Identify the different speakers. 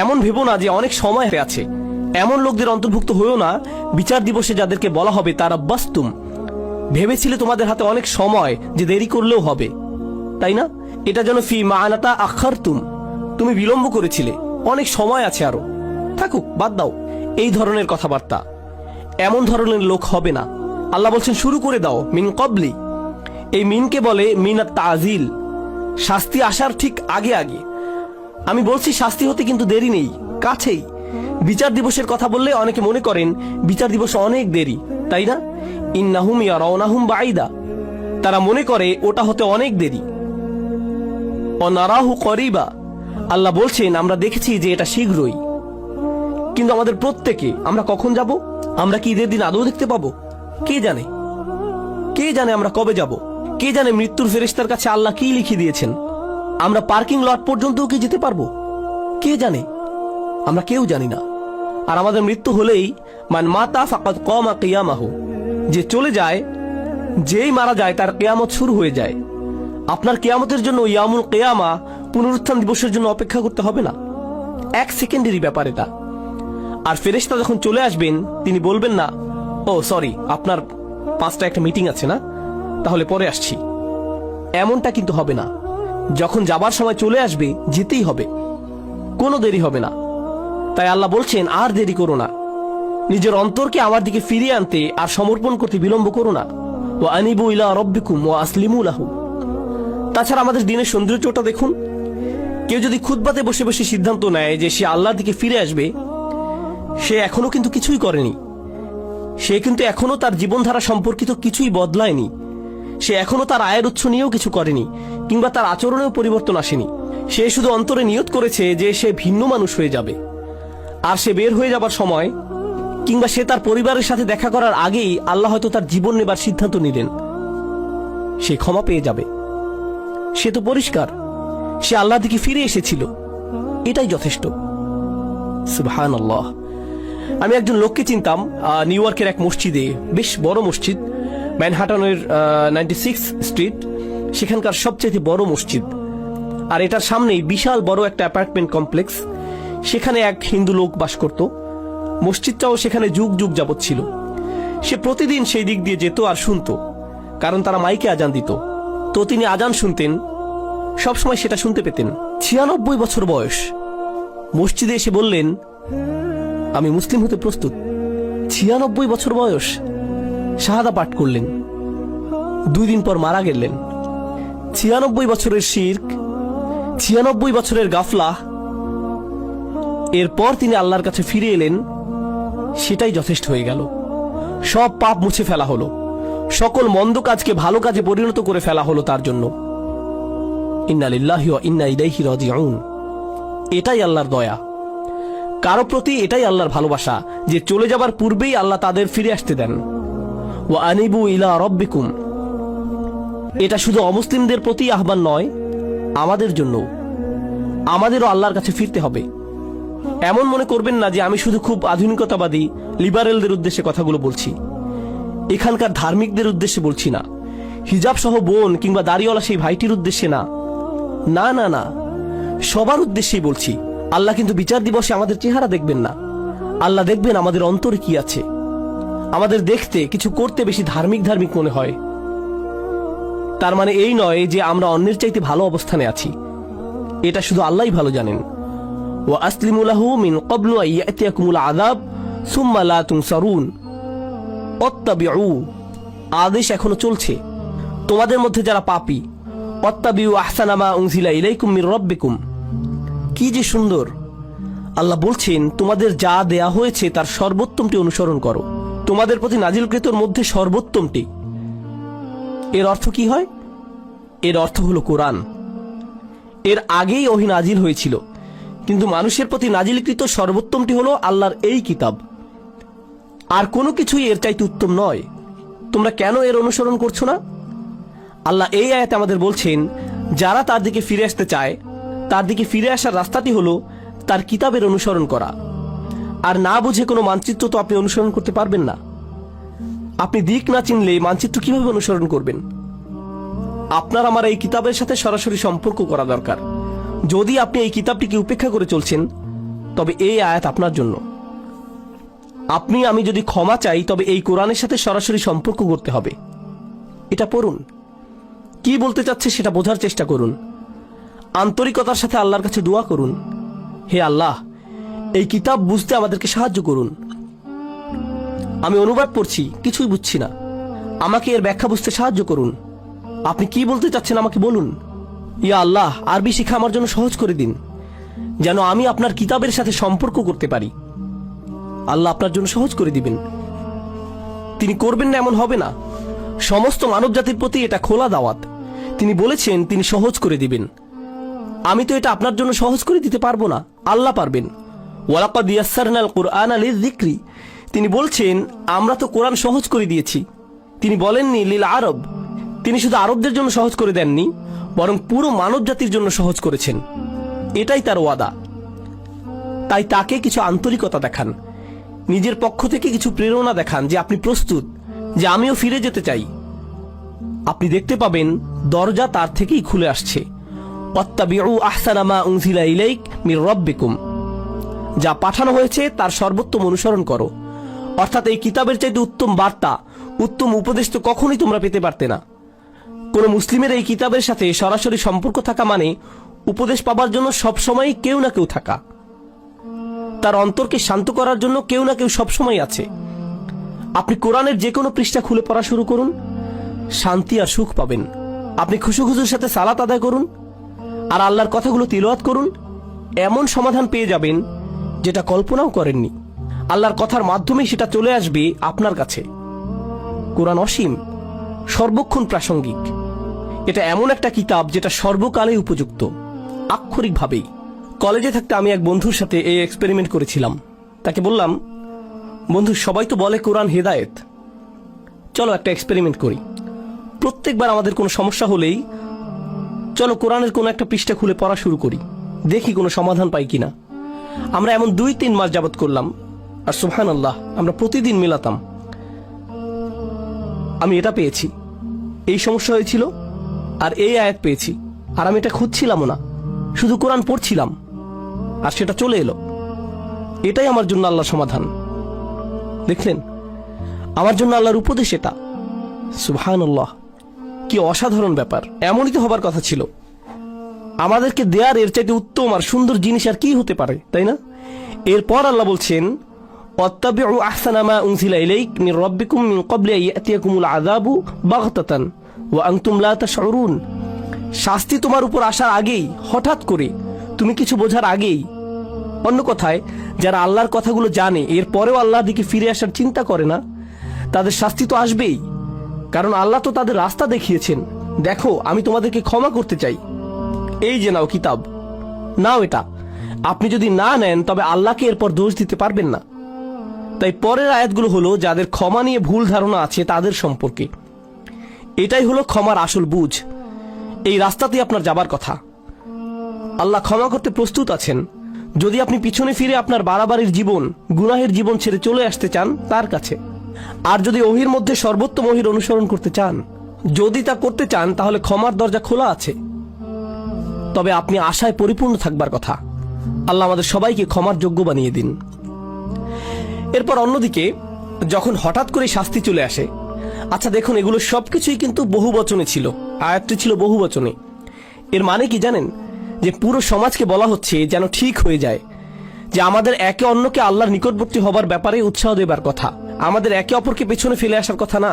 Speaker 1: এমন ভেবো না যে অনেক সময় আছে। এমন লোকদের অন্তর্ভুক্ত হয়েও না বিচার দিবসে যাদেরকে বলা হবে তারা বাস্তুম, ভেবেছিলে তোমাদের হাতে অনেক সময় যে দেরি করলেও হবে, তাই না? এটা যেন ফি মাআনাতা আখারতুম, তুমি বিলম্ব করেছিলে, অনেক সময় আছে, আরো থাকুক, বাদ দাও। এই ধরনের কথাবার্তা, এমন ধরনের লোক হবে না। আল্লাহ বলছেন শুরু করে দাও মিন কবলি। এই মিনকে বলে মিনাত তাজিল, শাস্তি আসার ঠিক আগে আগে। আমি বলছি শাস্তি হতে কিন্তু দেরি নেই, কাছেই। বিচার দিবসের কথা বললে অনেকে মনে করেন বিচার দিবস অনেক দেরি, তাই না? ইন্নাহুম ইয়ারাউনাহুম বাঈদা, তারা মনে করে ওটা হতে অনেক দেরি। অনারাহু করিবা, আল্লাহ বলছেন আমরা দেখেছি যে এটা শীঘ্রই। কিন্তু আমাদের প্রত্যেকে আমরা কখন যাব? আমরা কি ঈদের দিন আদৌ দেখতে পাবো? কে জানে, কে জানে আমরা কবে যাব? কে জানে মৃত্যুর ফেরেশতার কাছে আল্লাহ কি লিখে দিয়েছেন? আমরা পার্কিং লট পর্যন্তও কি যেতে পারবো? কে জানে? আমরা কেউ জানি না। আর আমাদের মৃত্যু হলেই মান মাতা ফাকাদ কামা কিয়ামাহু, যে চলে যায়, যেই মারা যায় তার কিয়ামত শুরু হয়ে যায়। আপনার কিয়ামতের জন্য ইয়ামুল কিয়ামা, পুনরুত্থান দিবসের জন্য অপেক্ষা করতে হবে না। এক সেকেন্ডেরই ব্যাপার এটা। আর ফেরেশতা যখন চলে আসবেন তিনি বলবেন না, ও সরি আপনার 5টা একটা মিটিং আছে না, তাহলে পরে আসছি। এমনটা কিন্তু হবে না। যখন যাবার সময় চলে আসবে যেতেই হবে, কোনো দেরি হবে না। তাই আল্লাহ বলছেন আর দেরি করো না, নিজের অন্তরকে আমার দিকে ফিরিয়ে আনতে আর সমর্পণ করতে বিলম্ব করো না। ওয়া আনিবু ইলা রাব্বিকুম ওয়া আসলিমু লাহু। তাছাড়া আমাদের দিনের সৌন্দর্যটা দেখুন। কেউ যদি খুতবাতে বসে বসে সিদ্ধান্ত নেয় যে সে আল্লাহর দিকে ফিরে আসবে, সে এখনো কিন্তু কিছুই করেনি। সে কিন্তু এখনো তার জীবনধারা সম্পর্কিত কিছুই বদলায়নি। সে এখনো তার আয়ের উৎস নিয়েও কিছু করেনি, কিংবা তার আচরণেও পরিবর্তন আসেনি। সে শুধু অন্তরে নিয়ত করেছে যে সে ভিন্ন মানুষ হয়ে যাবে। আর সে বের হয়ে যাবার সময়, কিংবা সে তার পরিবারের সাথে দেখা করার আগেই আল্লাহ হয়তো তার জীবন নেবার সিদ্ধান্ত নিলেন, সে ক্ষমা পেয়ে যাবে। সে তো পরিষ্কার, সে আল্লাহর দিকে ফিরে এসেছিল, এটাই যথেষ্ট। সুবহানাল্লাহ। আমি একজন লোককে চিনতাম নিউ ইয়র্কের এক মসজিদে, বেশ বড় মসজিদ, ম্যানহাটনের 96 স্ট্রিট, সেখানকার সবচেয়ে বড় মসজিদ। আর এটার সামনেই বিশাল বড় একটা অ্যাপার্টমেন্ট কমপ্লেক্স। সেখানে এক হিন্দু লোক বাস করত। মসজিদটাও সেখানে যুগ যুগ যাবৎ ছিল। সে প্রতিদিন সেই দিক দিয়ে যেত আর শুনত, কারণ তারা মাইকে আজান দিত। তো তিনি আজান শুনতেন, সবসময় সেটা শুনতে পেতেন। 96 বছর বয়স। মসজিদে এসে বললেন, আমি মুসলিম হতে প্রস্তুত। 96 বছর বয়স। শাহাদা পাঠ করলেন। 2 দিন পর মারা গেলেন। 96 বছরের শিরক, 96 বছরের গাফলা। এরপর তিনি আল্লাহর কাছে ফিরে এলেন, সেটাই যথেষ্ট হয়ে গেল। সব পাপ মুছে ফেলা হলো, সকল মন্দ কাজকে ভালো কাজে পরিণত করে ফেলা হলো তার জন্য। ইন্না লিল্লাহি ওয়া ইন্না ইলাইহি রাজিউন। এটাই আল্লাহর দয়া কারো প্রতি, এটাই আল্লাহর ভালোবাসা, যে চলে যাবার পূর্বেই আল্লাহ তাদের ফিরে আসতে দেন। ওয়া আনিবু ইলা রাব্বিকুম। এটা শুধু অমুসলিমদের প্রতি আহ্বান নয়, আমাদের জন্য। আমাদেরও আল্লাহর কাছে ফিরতে হবে। এমন মনে করবেন না যে আমি শুধু খুব আধুনিকতাবাদী লিবারেলদের উদ্দেশ্যে কথাগুলো বলছি। এখানকার ধার্মিকদের উদ্দেশ্যে বলছি না, হিজাব সহ বোন কিংবা দাড়িওয়ালা সেই ভাইটির উদ্দেশ্যে না, না না না, সবার উদ্দেশ্যেই বলছি। আল্লাহ কিন্তু বিচার দিবসে আমাদের চেহারা দেখবেন না, আল্লাহ দেখবেন আমাদের অন্তরে কি আছে। আমাদের দেখতে, কিছু করতে বেশি ধার্মিক ধার্মিক মনে হয়। তার মানে এই নয় যে আমরা অন্যের চাইতে ভালো অবস্থানে আছি, এটা শুধু আল্লাহই ভালো জানেন। ওয়া আসলিমু লাহু মিন ক্বাবলু আন ইয়াতিয়াকুমুল আযাব সুম্মা লা তুনসারুন। অত্তাবিউ, আদেশ এখনো চলছে। তোমাদের মধ্যে যারা পাপী, অত্তাবিউ আহসানা মা উনজিলা ইলাইকুম মির রাব্বিকুম। কি যে সুন্দর! আল্লাহ বলছেন তোমাদের যা দেয়া হয়েছে তার সর্বোত্তমটি অনুসরণ করো, তোমাদের প্রতি নাজিলকৃতর মধ্যে সর্বোত্তমটি। এর অর্থ কি হয়? এর অর্থ হলো কোরআন। এর আগেই ওহী নাজিল হয়েছিল, কিন্তু মানুষের প্রতি নাজিলকৃত সর্বোত্তমটি হলো আল্লাহর এই কিতাব। আর কোনো কিছুই এর চাইতে উত্তম নয়। তোমরা কেন এর অনুসরণ করছো না? আল্লাহ এই আয়াতে আমাদের বলছেন, যারা তার দিকে ফিরে আসতে চায়, তার দিকে ফিরে আসার রাস্তাটি হলো তার কিতাবের অনুসরণ করা। আর না বুঝে কোনো মানচিত্র তো আপনি অনুসরণ করতে পারবেন না। আপনি দিক না চিনলে মানচিত্র কিভাবে অনুসরণ করবেন? আপনার আমার এই কিতাবের সাথে সরাসরি সম্পর্ক করা দরকার। যদি আপনি এই কিতাবটিকে উপেক্ষা করে চলছেন, তবে এই আয়াত আপনার জন্য। আপনি আমি যদি ক্ষমা চাই তবে এই কোরআনের সাথে সরাসরি সম্পর্ক করতে হবে। এটা পড়ুন, কি বলতে চাচ্ছে সেটা বোঝার চেষ্টা করুন, আন্তরিকতার সাথে আল্লাহর কাছে দোয়া করুন, হে আল্লাহ এই কিতাব বুঝতে আমাদেরকে সাহায্য করুন। আমি অনুবাদ পড়ছি, কিছুই বুঝছি না, আমাকে এর ব্যাখ্যা বুঝতে সাহায্য করুন। আপনি কি বলতে চাচ্ছেন আমাকে বলুন। ইয়া আল্লাহ, আরবি শিক্ষা আমার জন্য সহজ করে দিন, যেন আমি আপনার কিতাবের সাথে সম্পর্ক করতে পারি। আল্লাহ আপনার জন্য সহজ করে দিবেন। তিনি করবেন না এমন হবে না। সমস্ত মানব জাতির প্রতি এটা খোলা দাওয়াত। তিনি বলেছেন তিনি সহজ করে দিবেন। আমি তো এটা আপনার জন্য সহজ করে দিতে পারবো না, আল্লাহ পারবেন। ওয়ালাকাদ ইয়াসসারনাল কুরআনা লিযিকরি, তিনি বলছেন আমরা তো কোরআন সহজ করে দিয়েছি। তিনি বলেননি লিল আরব, তিনি শুধু আরবদের জন্য সহজ করে দেননি, বরং পুরো মানব জাতির জন্য সহজ করেছেন। এটাই তার ওয়াদা। তাই তাকে কিছু আন্তরিকতা দেখান, নিজের পক্ষ থেকে কিছু প্রেরণা দেখান যে আপনি প্রস্তুত, যে আমিও ফিরে যেতে চাই। আপনি দেখতে পাবেন দরজা তার থেকেই খুলে আসছে। ওয়াত্তাবিউ আহসানা মা উনজিলা ইলাইক মির রাব্বিকুম, যা পাঠানো হয়েছে তার সর্বোত্তম অনুসরণ করো। অর্থাৎ এই কিতাবের চাইতে উত্তম বার্তা, উত্তম উপদেশ তো কখনোই তোমরা পেতে পারতে না। কোন মুসলিমের এই কিতাবের সাথে সরাসরি সম্পর্ক থাকা মানে উপদেশ পাবার জন্য সবসময় কেউ না কেউ থাকা, তার অন্তরকে শান্ত করার জন্য কেউ না কেউ সবসময় আছে। আপনি কোরআনের যে কোনো পৃষ্ঠা খুলে পড়া শুরু করুন, শান্তি আর সুখ পাবেন। আপনি খুশুখুশুর সাথে সালাত আদায় করুন আর আল্লাহর কথাগুলো তিলাওয়াত করুন, এমন সমাধান পেয়ে যাবেন যেটা কল্পনাও করেননি। আল্লাহর কথার মাধ্যমেই সেটা চলে আসবে আপনার কাছে। কোরআন অসীম, সর্বক্ষণ প্রাসঙ্গিক। এটা এমন একটা কিতাব যেটা সর্বকালে উপযুক্ত, আক্ষরিকভাবেই। কলেজে থাকতে আমি এক বন্ধুর সাথে এই এক্সপেরিমেন্ট করেছিলাম। তাকে বললাম, বন্ধু সবাই তো বলে কোরআন হেদায়েত, চলো একটা এক্সপেরিমেন্ট করি। প্রত্যেকবার আমাদের কোনো সমস্যা হলেই চলো কোরআনের কোনো একটা পৃষ্ঠা খুলে পড়া শুরু করি, দেখি কোনো সমাধান পাই কিনা। আমরা এমন 2-3 মাস যাবত করলাম, আর সুবহানাল্লাহ আমরা প্রতিদিন মেলাতাম। আমি এটা পেয়েছি, এই সমস্যা হয়েছিল, আর এই আয়াত পেয়েছি, আর আমি এটা খুঁজছিলামও না, শুধু কোরআন পড়ছিলাম আর সেটা চলে এলো। এটাই আমার জন্য আল্লাহর সমাধান। দেখলেন, আমার জন্য আল্লাহর উপদেশ এটা। সুবহানাল্লাহ, কি অসাধারণ ব্যাপার। এমনই তো হবার কথা ছিল। আমাদেরকে দেয়ার এর চাইতে উত্তম আর সুন্দর জিনিস আর কি হতে পারে, তাই না? এরপর আল্লাহ বলছেন, ওয়াত্তাবিউ আহসানা মা উনজিলা ইলাইক মির রাব্বিকুম মিন ক্বাবলি আন ইয়াতিয়াকুমুল আযাবু বাগতাতান ওয়া আনতুম লা তাশউরুন। শাস্তি তোমার উপর আসার আগেই, হঠাৎ করে, তুমি কিছু বোঝার আগেই। অন্য কথায়, যারা আল্লাহর কথাগুলো জানে এরপরেও আল্লাহর দিকে ফিরে আসার চিন্তা করে না, তাদের শাস্তি তো আসবেই। কারণ আল্লাহ তো তাদের রাস্তা দেখিয়েছেন। দেখো, আমি তোমাদেরকে ক্ষমা করতে চাই, এই যে নাও কিতাব, নাও এটা। আপনি যদি না নেন তবে আল্লাহকে এরপর দোষ দিতে পারবেন না। তাই পরের আয়াতগুলো হলো যাদের ক্ষমা নিয়ে ভুল ধারণা আছে তাদের সম্পর্কে। এটাই হলো ক্ষমার আসল বুঝ। এই রাস্তাতে আপনার যাবার কথা। আল্লাহ ক্ষমা করতে প্রস্তুত আছেন, যদি আপনি পিছনে ফিরে আপনার বাড়াবাড়ির জীবন, গুনাহের জীবন ছেড়ে চলে আসতে চান তার কাছে। আর যদি ওহির মধ্যে সর্বোত্তম ওহির অনুসরণ করতে চান, যদি তা করতে চান, তাহলে ক্ষমার দরজা খোলা আছে। তবে আপনি আশায় পরিপূর্ণ থাকবার কথা। আল্লাহ আমাদের সবাইকে ক্ষমার যোগ্য বানিয়ে দিন। এরপর অন্যদিকে যখন হঠাৎ করে শাস্তি চলে আসে, আচ্ছা দেখুন, এগুলো সবকিছুই কিন্তু বহুবচনে ছিল। আয়াতটি ছিল বহুবচনে। এর মানে কি জানেন? যে পুরো সমাজকে বলা হচ্ছে যেন ঠিক হয়ে যায়, যে আমাদের একে অন্যকে আল্লাহর নিকটবর্তী হবার ব্যাপারে উৎসাহ দেবার কথা, আমাদের একে অপরকে পেছনে ফেলে আসার কথা না।